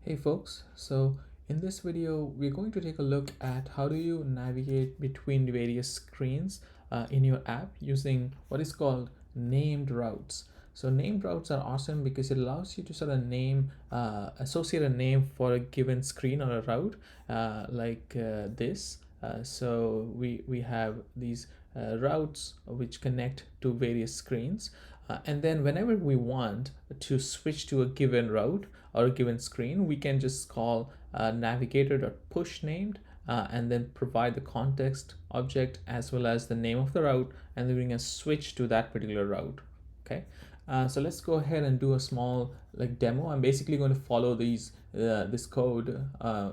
Hey folks, so in this video we're going to take a look at how do you navigate between the various screens in your app using what is called named routes. So named routes are awesome because it allows you to sort of associate a name for a given screen or a route like this. So we have these routes which connect to various screens. And then whenever we want to switch to a given route or a given screen, we can just call navigator.push named and then provide the context object as well as the name of the route, and then we can switch to that particular route. Okay, so let's go ahead and do a small demo. I'm basically going to follow this code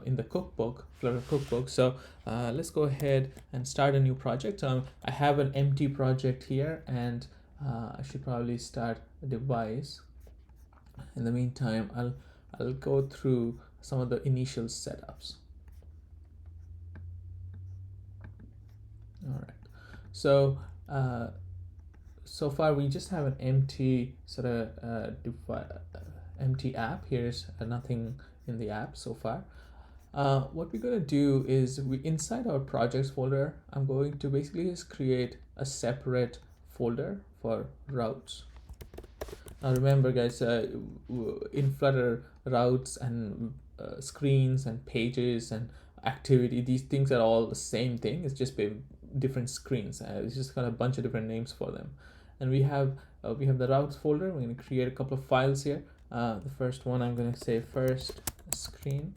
in the cookbook, Flutter cookbook. So let's go ahead and start a new project. I have an empty project here, and I should probably start a device. In the meantime, I'll go through some of the initial setups. All right, so so far we just have an empty sort of empty app. Here's nothing in the app so far. What we're going to do is inside our projects folder, I'm going to basically just create a separate folder for routes. Now remember guys, in Flutter, routes and screens and pages and activity, these things are all the same thing. It's just different screens. It's just got a bunch of different names for them. And we have the routes folder. We're going to create a couple of files here. The first one, I'm going to say first screen.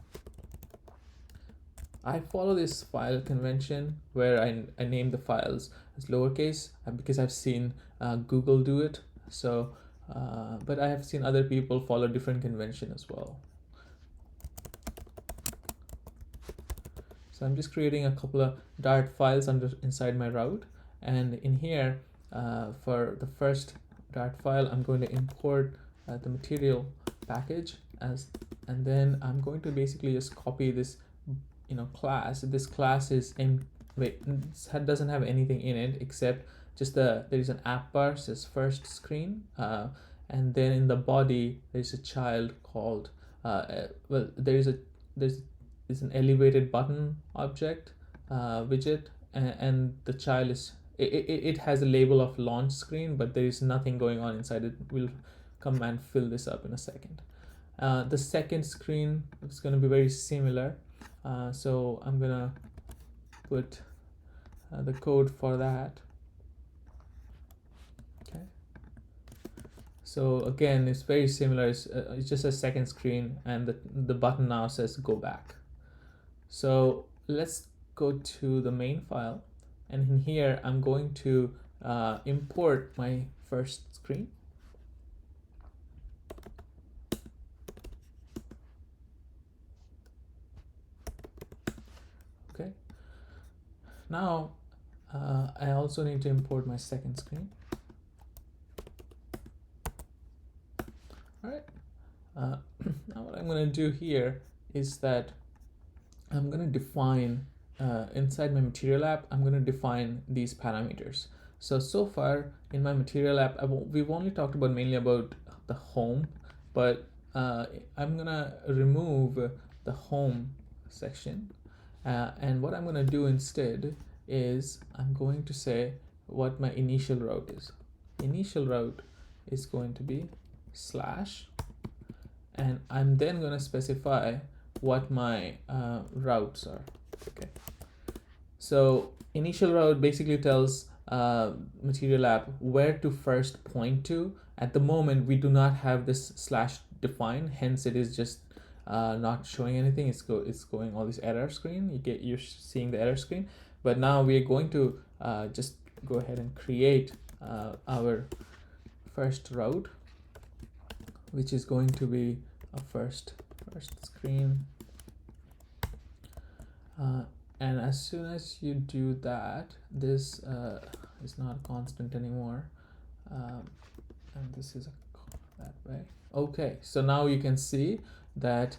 I follow this file convention where I name the files as lowercase because I've seen Google do it. So but I have seen other people follow different convention as well. So I'm just creating a couple of Dart files inside my route, and in here for the first Dart file, I'm going to import the material package and then I'm going to basically just copy this class. This class is doesn't have anything in it except just there is an app bar, says first screen, and then in the body there's a child called there's an elevated button object widget, and the child is it has a label of launch screen, but there is nothing going on inside it. We'll come and fill this up in a second. The second screen is going to be very similar, so I'm gonna put the code for that. Okay, so again it's very similar. It's just a second screen, and the button now says go back. So let's go to the main file, and in here I'm going to import my first screen. Okay, now I also need to import my second screen. All right, now what I'm going to do here is that I'm going to define inside my material app, I'm going to define these parameters. So far in my material app, we've only talked about mainly about the home, but I'm going to remove the home section. And what I'm going to do instead is I'm going to say what my initial route is. Initial route is going to be slash, and I'm then going to specify what my routes are. Okay, so initial route basically tells material app where to first point to. At the moment we do not have this slash defined, hence it is just not showing anything. It's going all this error screen. You're seeing the error screen, but now we are going to just go ahead and create our first route, which is going to be a first screen. And as soon as you do that, this is not a constant anymore, and this is that way. Okay, so now you can see that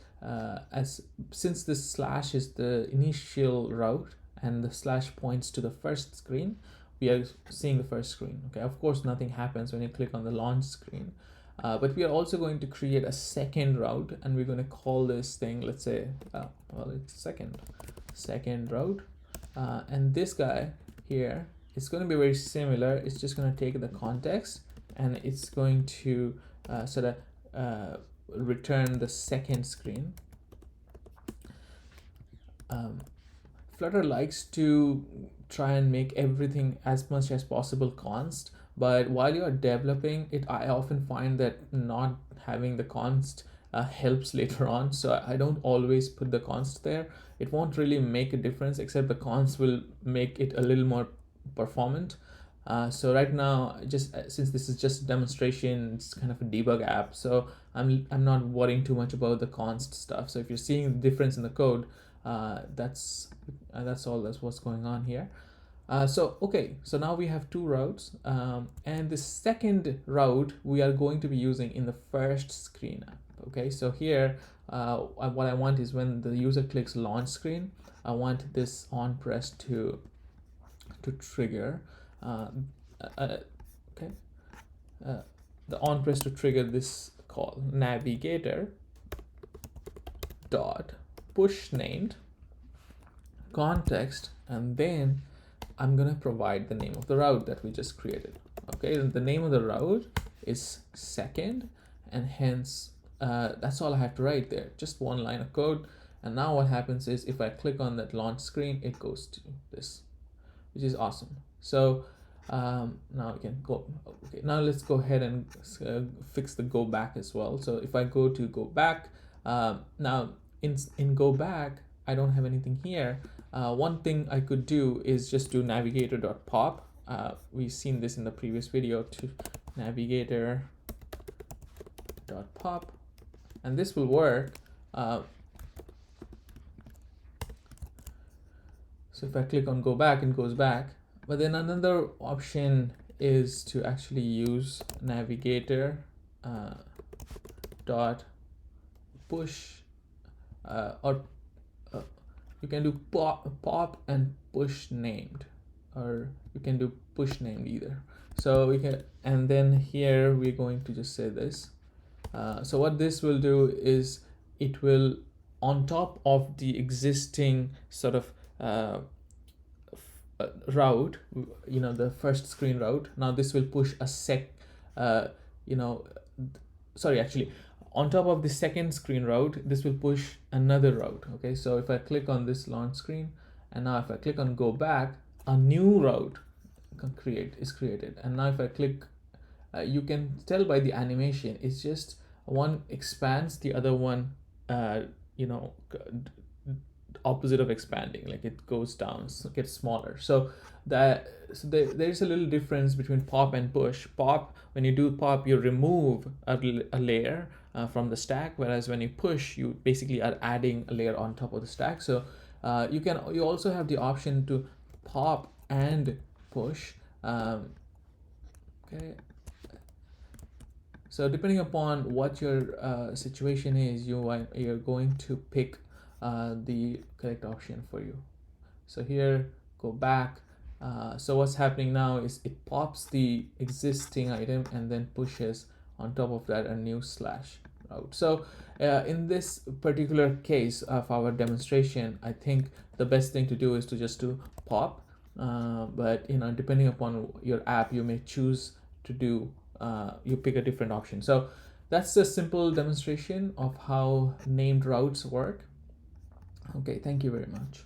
since this slash is the initial route and the slash points to the first screen, we are seeing the first screen. Okay, of course nothing happens when you click on the launch screen, But we are also going to create a second route, and we're going to call this thing, let's say, well, it's second route. And this guy here is going to be very similar. It's just going to take the context, and it's going to sort of return the second screen. Flutter likes to try and make everything as much as possible const, but while you are developing it, I often find that not having the const helps later on. So I don't always put the const there. It won't really make a difference, except the const will make it a little more performant. So right now, just since this is just a demonstration, it's kind of a debug app, so I'm not worrying too much about the const stuff. So if you're seeing the difference in the code, that's all. That's what's going on here. So okay, so now we have two routes, and the second route we are going to be using in the first screen app. Okay, so here what I want is when the user clicks launch screen, I want this on press to trigger. Okay, the on press to trigger this call navigator dot push named context, and then I'm gonna provide the name of the route that we just created. Okay, and the name of the route is second, and hence that's all I have to write there, just one line of code. And now what happens is if I click on that launch screen, it goes to this, which is awesome. So now we can go. Okay, now let's go ahead and fix the go back as well. So if I go to go back, now in go back, I don't have anything here. One thing I could do is just do navigator.pop. We've seen this in the previous video, to navigator.pop, and this will work. So if I click on go back, it goes back. But then another option is to actually use navigator dot push, or you can do pop and push named, or you can do push named either. So we can, and then here we're going to just say this. So what this will do is it will, on top of the existing sort of route, you know, the first screen route, now this will push a actually on top of the second screen route, this will push another route. Okay, so if I click on this launch screen, and now if I click on go back, a new route is created. And now if I click, you can tell by the animation, it's just one expands, the other one opposite of expanding, like it goes down, so it gets smaller. So there's a little difference between pop and push. Pop, when you do pop, you remove a layer from the stack, whereas when you push, you basically are adding a layer on top of the stack. So you also have the option to pop and push. Okay, so depending upon what your situation is, you're going to pick the correct option for you. So here, go back. So what's happening now is it pops the existing item and then pushes on top of that a new slash route. So in this particular case of our demonstration, I think the best thing to do is to just do pop. But depending upon your app, you may choose to do you pick a different option. So that's a simple demonstration of how named routes work. Okay, thank you very much.